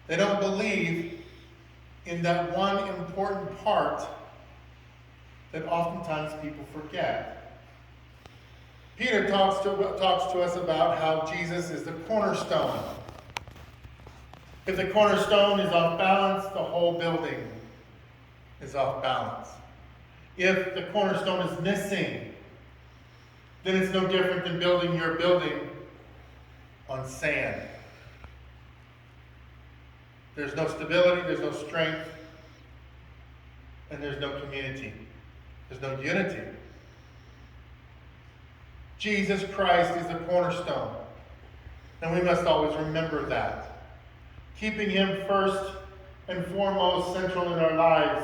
They don't believe in that one important part that oftentimes people forget. Peter talks to us about how Jesus is the cornerstone. If the cornerstone is off balance, the whole building is off balance. If the cornerstone is missing, then it's no different than building your building on sand. There's no stability, there's no strength, and there's no community. There's no unity. Jesus Christ is the cornerstone, and we must always remember that. Keeping him first and foremost central in our lives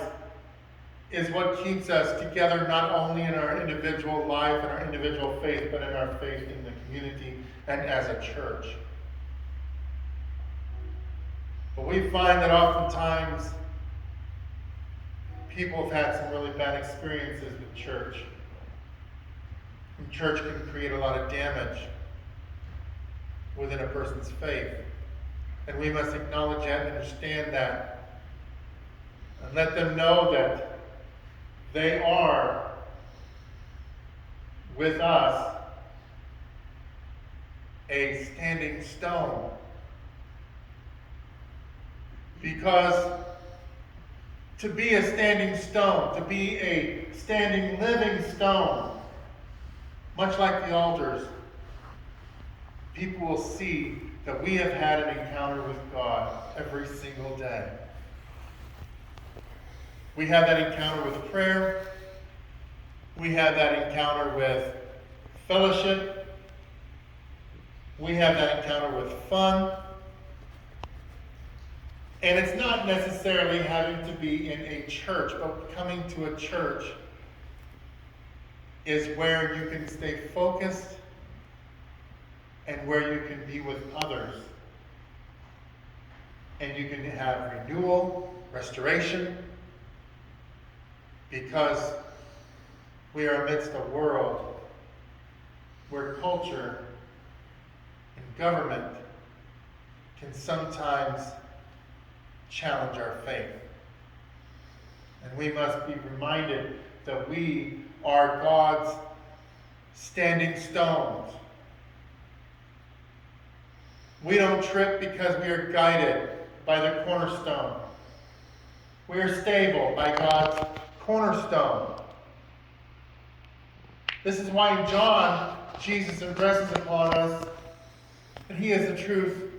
is what keeps us together, not only in our individual life and our individual faith, but in our faith in the community and as a church. But we find that oftentimes people have had some really bad experiences with church. And church can create a lot of damage within a person's faith. And we must acknowledge that and understand that. And let them know that they are with us a standing stone. Because to be a standing stone, to be a standing living stone, much like the altars, people will see that we have had an encounter with God every single day. We have that encounter with prayer. We have that encounter with fellowship. We have that encounter with fun. And it's not necessarily having to be in a church, but coming to a church is where you can stay focused and where you can be with others. And you can have renewal, restoration, because we are amidst a world where culture and government can sometimes challenge our faith. And we must be reminded that we are God's standing stones. We don't trip because we are guided by the cornerstone. We are stable by God's cornerstone. This is why in John, Jesus impresses upon us that he is the truth,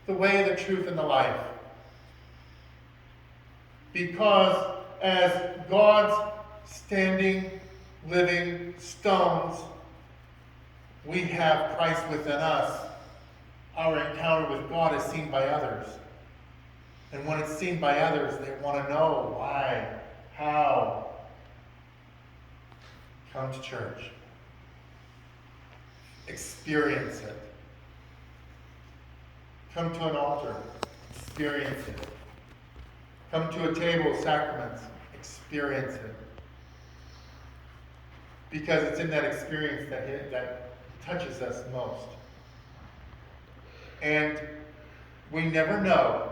the way, the truth, and the life. Because as God's standing, living stones, we have Christ within us. Our encounter with God is seen by others. And when it's seen by others, they want to know why, how. Come to church. Experience it. Come to an altar. Experience it. Come to a table of sacraments. Experience it. Because it's in that experience that touches us most. And we never know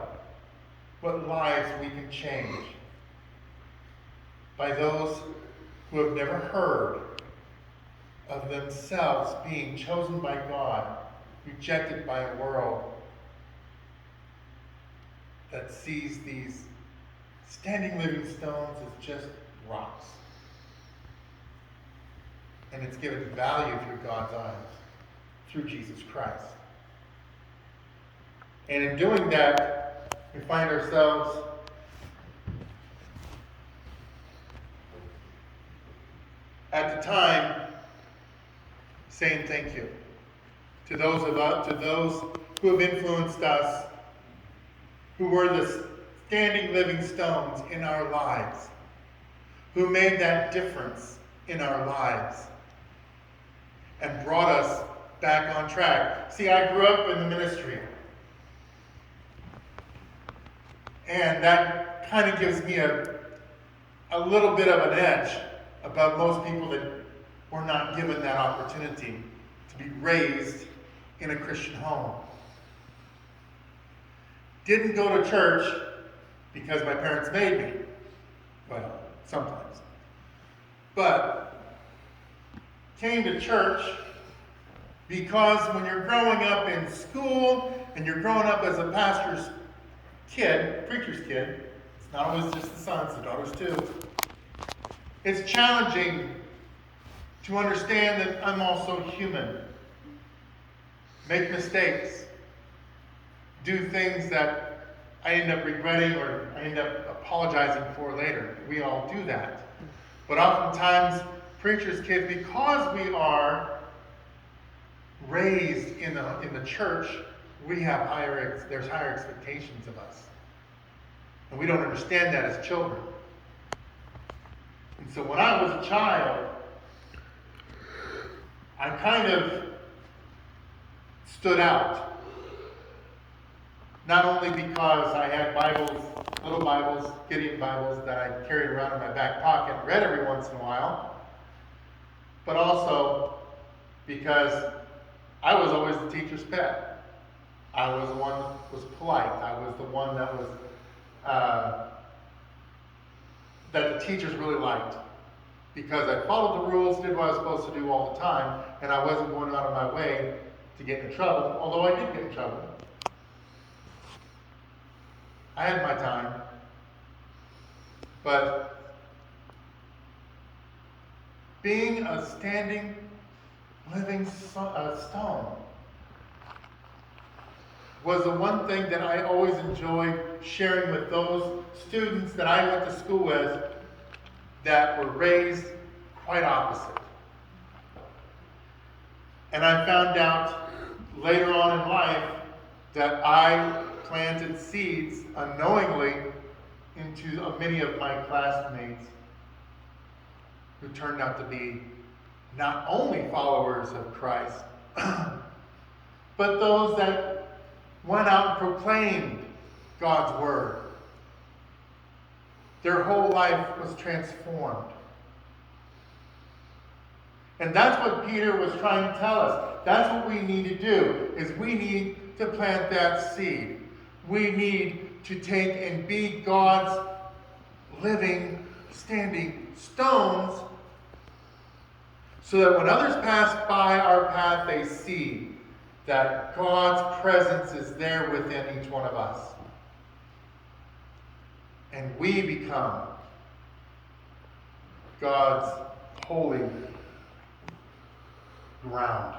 what lives we can change by those who have never heard of themselves being chosen by God, rejected by a world that sees these standing living stones as just rocks. And it's given value through God's eyes, through Jesus Christ. And in doing that, we find ourselves at the time saying thank you to those who have influenced us, who were the standing living stones in our lives, who made that difference in our lives and brought us back on track. See, I grew up in the ministry. And that kind of gives me a little bit of an edge above most people that were not given that opportunity to be raised in a Christian home. Didn't go to church because my parents made me. Well, sometimes. But came to church because when you're growing up in school and you're growing up as a pastor's kid, preacher's kid, it's not always just the sons, the daughters too. It's challenging to understand that I'm also human. Make mistakes. Do things that I end up regretting or I end up apologizing for later. We all do that. But oftentimes, preacher's kids, because we are raised in the church, there's higher expectations of us. And we don't understand that as children. And so when I was a child, I kind of stood out. Not only because I had Bibles, little Bibles, Gideon Bibles that I carried around in my back pocket and read every once in a while, but also because I was always the teacher's pet. I was the one that was polite. I was the one that was that the teachers really liked, because I followed the rules, did what I was supposed to do all the time, and I wasn't going out of my way to get in trouble, although I did get in trouble. I had my time, but being a standing, living stone was the one thing that I always enjoyed sharing with those students that I went to school with that were raised quite opposite. And I found out later on in life that I planted seeds unknowingly into many of my classmates who turned out to be not only followers of Christ, but those that went out and proclaimed God's word. Their whole life was transformed. And that's what Peter was trying to tell us. That's what we need to do, is we need to plant that seed. We need to take and be God's living, standing stones, so that when others pass by our path, they see that God's presence is there within each one of us. And we become God's holy ground.